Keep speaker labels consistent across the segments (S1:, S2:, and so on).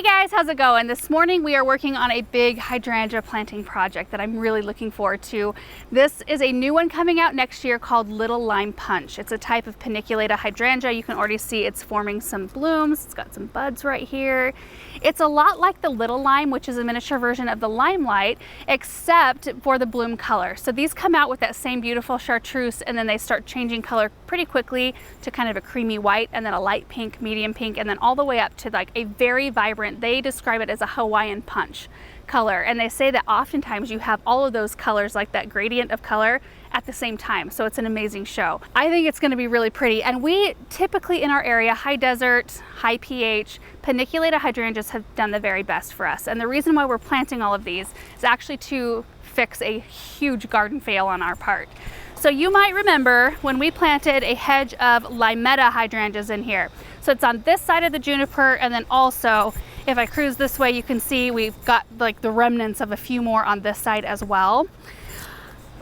S1: Hey guys, how's it going? This morning we are working on a big hydrangea planting project that I'm really looking forward to. This is a new one coming out next year called Little Lime Punch. It's a type of paniculata hydrangea. You can already see it's forming some blooms. It's got some buds right here. It's a lot like the Little Lime, which is a miniature version of the limelight, except for the bloom color. So these come out with that same beautiful chartreuse, and then they start changing color pretty quickly to kind of a creamy white, and then a light pink, medium pink, and then all the way up to like a very vibrant, they describe it as a Hawaiian Punch color. And they say that oftentimes you have all of those colors, like that gradient of color, at the same time. So it's an amazing show. I think it's going to be really pretty. And we typically in our area, high desert, high pH, paniculata hydrangeas have done the very best for us. And the reason why we're planting all of these is actually to fix a huge garden fail on our part. So you might remember when we planted a hedge of limetta hydrangeas in here. So it's on this side of the juniper, and then also if I cruise this way, you can see we've got like the remnants of a few more on this side as well.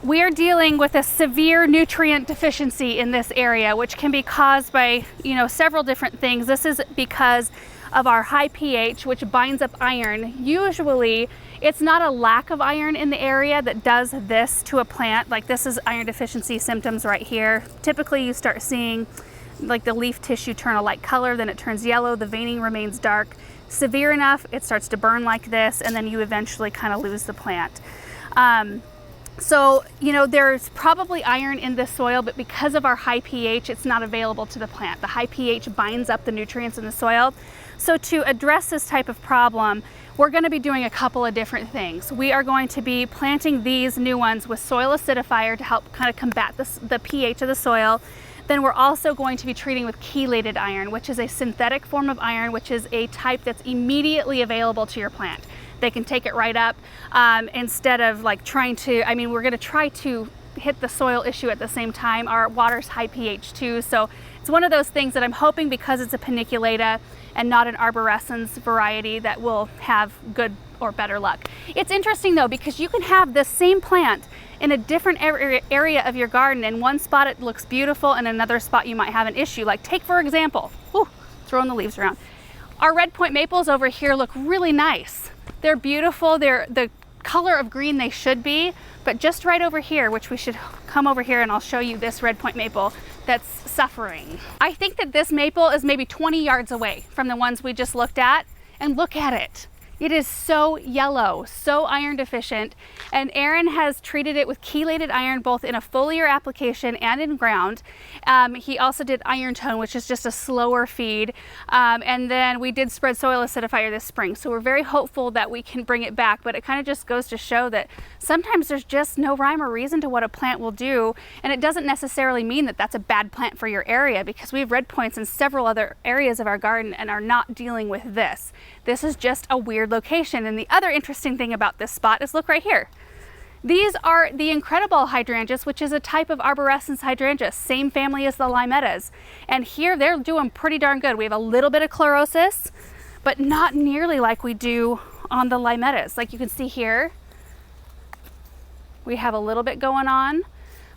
S1: We are dealing with a severe nutrient deficiency in this area, which can be caused by, several different things. This is because of our high pH, which binds up iron. Usually it's not a lack of iron in the area that does this to a plant. Like this is iron deficiency symptoms right here. Typically you start seeing like the leaf tissue turn a light color, then it turns yellow, the veining remains dark. Severe enough, it starts to burn like this, and then you eventually kind of lose the plant. So, there's probably iron in the soil, but because of our high pH, it's not available to the plant. The high pH binds up the nutrients in the soil. So to address this type of problem, we're going to be doing a couple of different things. We are going to be planting these new ones with soil acidifier to help kind of combat the pH of the soil. Then we're also going to be treating with chelated iron, which is a synthetic form of iron, which is a type that's immediately available to your plant. They can take it right up instead of like trying to, we're going to try to hit the soil issue at the same time. Our water's high pH too, so it's one of those things that I'm hoping, because it's a paniculata and not an arborescens variety, that will have good or better luck. It's interesting though, because you can have the same plant in a different area of your garden. In one spot it looks beautiful, and another spot you might have an issue. Like take for example, throwing the leaves around. Our red point maples over here look really nice. They're beautiful, they're the color of green they should be, but just right over here, which we should come over here and I'll show you this red point maple that's suffering. I think that this maple is maybe 20 yards away from the ones we just looked at, and look at it. It is so yellow, so iron deficient, and Aaron has treated it with chelated iron both in a foliar application and in ground. He also did iron tone, which is just a slower feed, and then we did spread soil acidifier this spring. So we're very hopeful that we can bring it back, but it kind of just goes to show that sometimes there's just no rhyme or reason to what a plant will do, and it doesn't necessarily mean that that's a bad plant for your area, because we have red points in several other areas of our garden and are not dealing with this. This is just a weird location. And the other interesting thing about this spot is look right here. These are the incredible hydrangeas, which is a type of arborescens hydrangea, same family as the limettas. And here they're doing pretty darn good. We have a little bit of chlorosis, but not nearly like we do on the limettas. Like you can see here, we have a little bit going on,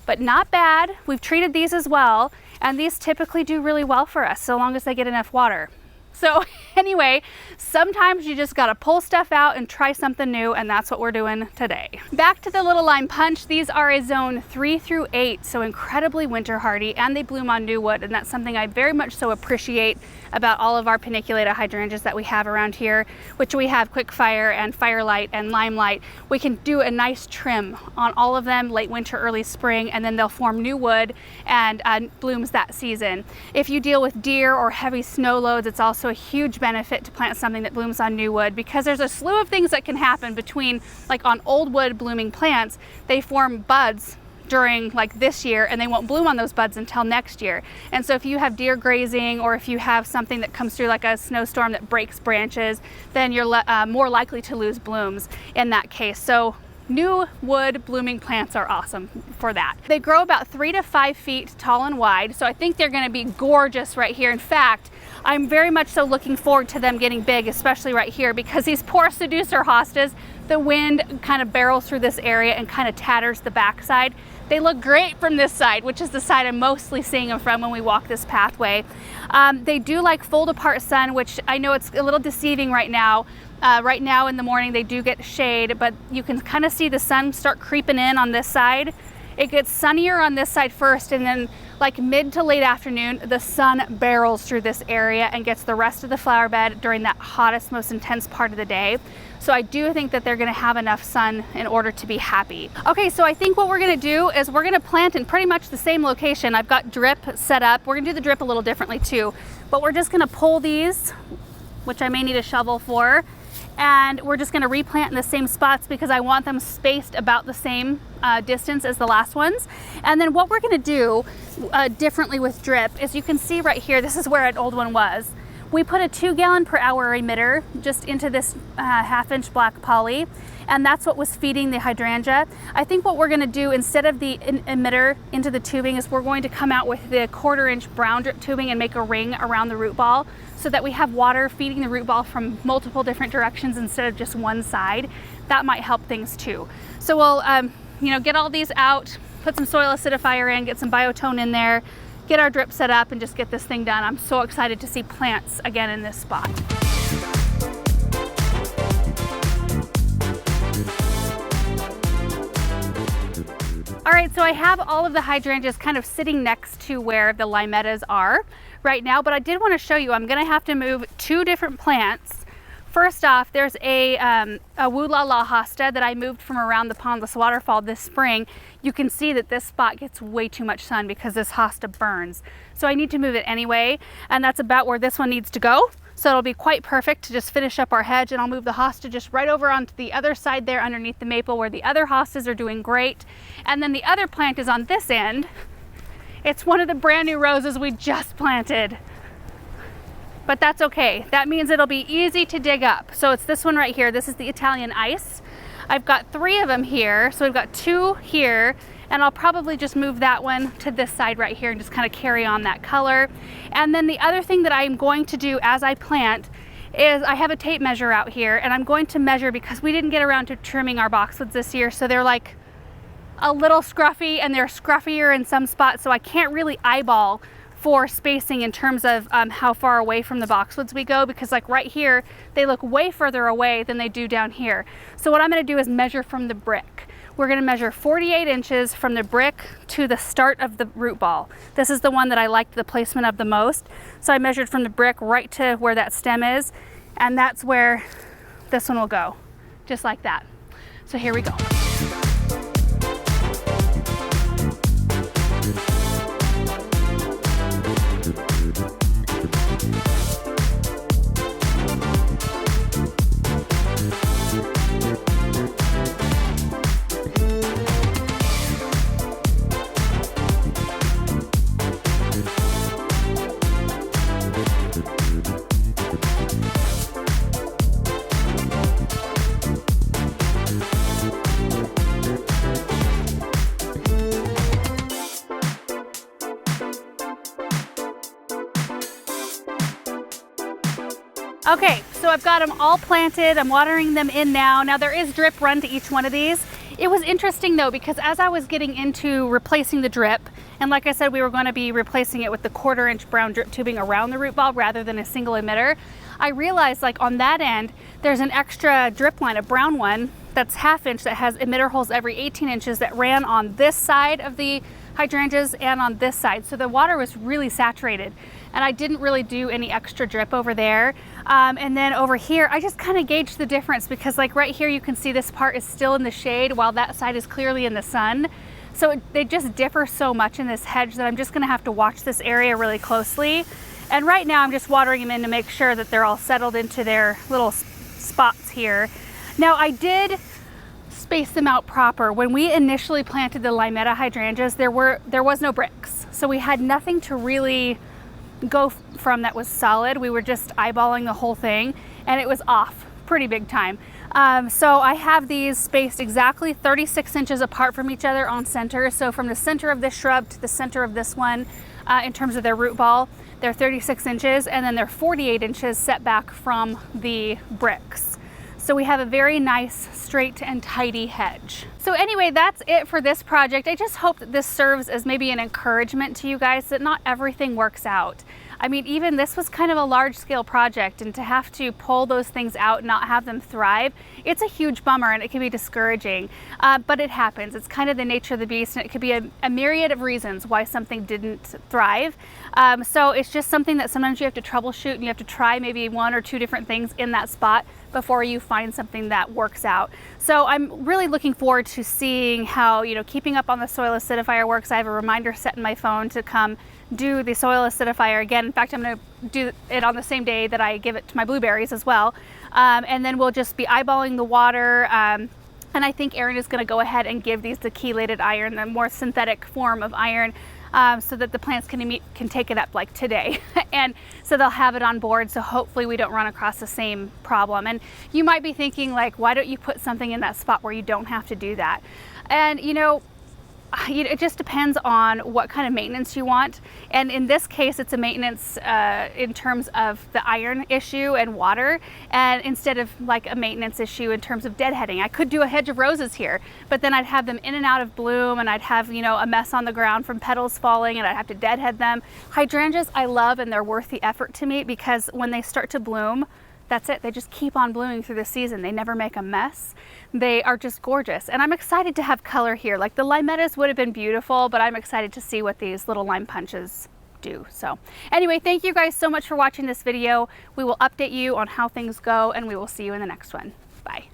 S1: but not bad. We've treated these as well, and these typically do really well for us so long as they get enough water. So anyway, sometimes you just gotta pull stuff out and try something new, and that's what we're doing today. Back to the Little Lime Punch. These are a zone 3 through 8, so incredibly winter hardy, and they bloom on new wood, and that's something I very much so appreciate about all of our paniculata hydrangeas that we have around here, which we have quick fire and firelight and limelight. We can do a nice trim on all of them late winter, early spring, and then they'll form new wood and blooms that season. If you deal with deer or heavy snow loads, it's also a huge benefit to plant something that blooms on new wood, because there's a slew of things that can happen between, like on old wood blooming plants, they form buds during like this year, and they won't bloom on those buds until next year. And so if you have deer grazing, or if you have something that comes through like a snowstorm that breaks branches, then you're more likely to lose blooms in that case. So new wood blooming plants are awesome for that. They grow about 3 to 5 feet tall and wide, so I think they're going to be gorgeous right here. In fact, I'm very much so looking forward to them getting big, especially right here, because these poor seducer hostas, the wind kind of barrels through this area and kind of tatters the backside. They look great from this side, which is the side I'm mostly seeing them from when we walk this pathway. They do like fold apart sun, which I know it's a little deceiving right now. Right now in the morning they do get shade, but you can kind of see the sun start creeping in on this side. It gets sunnier on this side first, and then like mid to late afternoon, the sun barrels through this area and gets the rest of the flower bed during that hottest, most intense part of the day. So I do think that they're gonna have enough sun in order to be happy. Okay, so I think what we're gonna do is we're gonna plant in pretty much the same location. I've got drip set up. We're gonna do the drip a little differently too, but we're just gonna pull these, which I may need a shovel for, and we're just gonna replant in the same spots because I want them spaced about the same distance as the last ones. And then what we're gonna do differently with drip is, you can see right here, this is where an old one was. We put a 2 gallon per hour emitter just into this 1/2 inch black poly, and that's what was feeding the hydrangea. I think what we're gonna do instead of the emitter into the tubing is we're going to come out with the 1/4 inch brown drip tubing and make a ring around the root ball so that we have water feeding the root ball from multiple different directions instead of just one side. That might help things too. So we'll get all these out, put some soil acidifier in, get some biotone in there, get our drip set up, and just get this thing done. I'm so excited to see plants again in this spot. All right, so I have all of the hydrangeas kind of sitting next to where the limettas are right now, but I did want to show you, I'm gonna have to move 2 different plants. First off, there's a Woo-La-La hosta that I moved from around the Pondless waterfall this spring. You can see that this spot gets way too much sun because this hosta burns. So I need to move it anyway, and that's about where this one needs to go. So it'll be quite perfect to just finish up our hedge, and I'll move the hosta just right over onto the other side there underneath the maple where the other hostas are doing great. And then the other plant is on this end. It's one of the brand new roses we just planted. But that's okay. That means it'll be easy to dig up. So it's this one right here. This is the Italian ice. I've got 3 of them here. So we've got 2 here, and I'll probably just move that one to this side right here and just kind of carry on that color. And then the other thing that I'm going to do as I plant is I have a tape measure out here, and I'm going to measure because we didn't get around to trimming our boxwoods this year. So they're like a little scruffy, and they're scruffier in some spots. So I can't really eyeball for spacing in terms of how far away from the boxwoods we go, because like right here they look way further away than they do down here. So what I'm going to do is measure from the brick. We're going to measure 48 inches from the brick to the start of the root ball. This is the one that I liked the placement of the most. So I measured from the brick right to where that stem is, and that's where this one will go, just like that. So here we go. Okay, so I've got them all planted. I'm watering them in now. Now there is drip run to each one of these. It was interesting though, because as I was getting into replacing the drip, and like I said, we were going to be replacing it with the 1/4 inch brown drip tubing around the root ball rather than a single emitter, I realized like on that end, there's an extra drip line, a brown one that's 1/2 inch that has emitter holes every 18 inches that ran on this side of the hydrangeas and on this side. So the water was really saturated, and I didn't really do any extra drip over there. And then over here, I just kind of gauged the difference because like right here, you can see this part is still in the shade while that side is clearly in the sun. So they just differ so much in this hedge that I'm just gonna have to watch this area really closely. And right now I'm just watering them in to make sure that they're all settled into their little spots here. Now I did space them out proper. When we initially planted the limetta hydrangeas, there was no bricks. So we had nothing to really go from that was solid. We were just eyeballing the whole thing, and it was off pretty big time. So I have these spaced exactly 36 inches apart from each other on center. So from the center of this shrub to the center of this one, in terms of their root ball, they're 36 inches, and then they're 48 inches set back from the bricks. So we have a very nice, straight and tidy hedge. So anyway, that's it for this project. I just hope that this serves as maybe an encouragement to you guys that not everything works out. I mean, even this was kind of a large scale project, and to have to pull those things out and not have them thrive, it's a huge bummer and it can be discouraging, but it happens. It's kind of the nature of the beast, and it could be a myriad of reasons why something didn't thrive. So it's just something that sometimes you have to troubleshoot, and you have to try maybe 1 or 2 different things in that spot before you find something that works out. So I'm really looking forward to seeing how, you know, keeping up on the soil acidifier works. I have a reminder set in my phone to come do the soil acidifier again. In fact, I'm going to do it on the same day that I give it to my blueberries as well. And then we'll just be eyeballing the water. And I think Aaron is going to go ahead and give these the chelated iron, the more synthetic form of iron, so that the plants can take it up like today. And so they'll have it on board, so hopefully we don't run across the same problem. And you might be thinking, like, why don't you put something in that spot where you don't have to do that? And you know, it just depends on what kind of maintenance you want. And in this case, it's a maintenance in terms of the iron issue and water, and instead of like a maintenance issue in terms of deadheading. I could do a hedge of roses here, but then I'd have them in and out of bloom, and I'd have, you know, a mess on the ground from petals falling, and I'd have to deadhead them. Hydrangeas I love, and they're worth the effort to me, because when they start to bloom, that's it. They just keep on blooming through the season. They never make a mess. They are just gorgeous. And I'm excited to have color here. Like the limettas would have been beautiful, but I'm excited to see what these little lime punches do. So anyway, thank you guys so much for watching this video. We will update you on how things go, and we will see you in the next one. Bye.